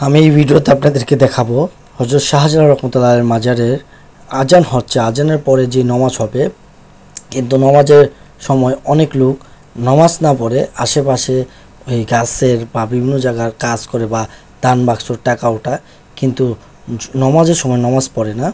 আমি এই ভিডিওতে আপনাদেরকে দেখাবো হযরত শাহজালাল রাহমাতুল্লাহির মাজারের আজান হচ্ছে। আজানের পরে যে নামাজ হবে, কিন্তু নামাজের সময় অনেক লোক নামাজ না পড়ে আশেপাশে ওই গাছের বা বিভিন্ন জায়গার কাজ করে বা দান বাক্সর টাকা ওঠা, কিন্তু নামাজের সময় নামাজ পড়ে না।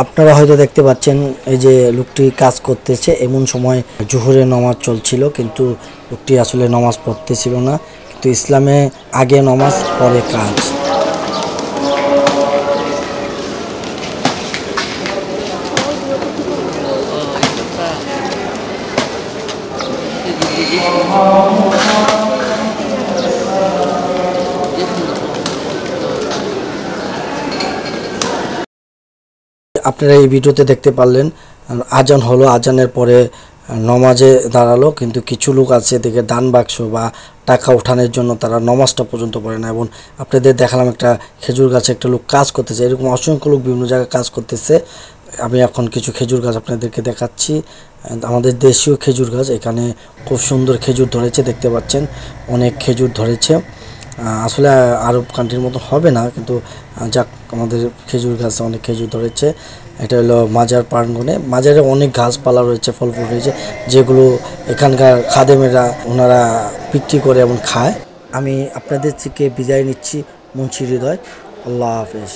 আপনারা হয়তো দেখতে পাচ্ছেন এই যে লোকটি কাজ করতেছে, এমন সময় জোহরের নামাজ চলছিল, কিন্তু লোকটি আসলে নামাজ পড়তেছিল না। কিন্তু ইসলামে আগে নামাজ পরে কাজ। আপনারা এই ভিডিওতে দেখতে পারলেন আজান হলো, আজানের পরে নমাজে দাঁড়ালো, কিন্তু কিছু লোক আছে এদিকে দান বাক্স বা টাকা উঠানোর জন্য তারা নমাজটা পর্যন্ত পড়ে না। এবং আপনাদের দেখালাম একটা খেজুর গাছে একটা লোক কাজ করতেছে, এরকম অসংখ্য লোক বিভিন্ন জায়গায় কাজ করতেছে। আমি এখন কিছু খেজুর গাছ আপনাদেরকে দেখাচ্ছি, আমাদের দেশীয় খেজুর গাছ। এখানে খুব সুন্দর খেজুর ধরেছে, দেখতে পাচ্ছেন অনেক খেজুর ধরেছে। আসলে আরব কান্ট্রির মতো হবে না, কিন্তু যাক আমাদের খেজুর গাছে অনেক খেজুর ধরেছে। এটা হলো মাজার প্রাঙ্গণে, মাজারে অনেক গাছপালা রয়েছে, ফল ফুল রয়েছে, যেগুলো এখানকার খাদেমেরা ওনারা বিক্রি করে এবং খায়। আমি আপনাদের থেকে বিদায় নিচ্ছি, মুন্সি হৃদয়। আল্লাহ হাফেজ।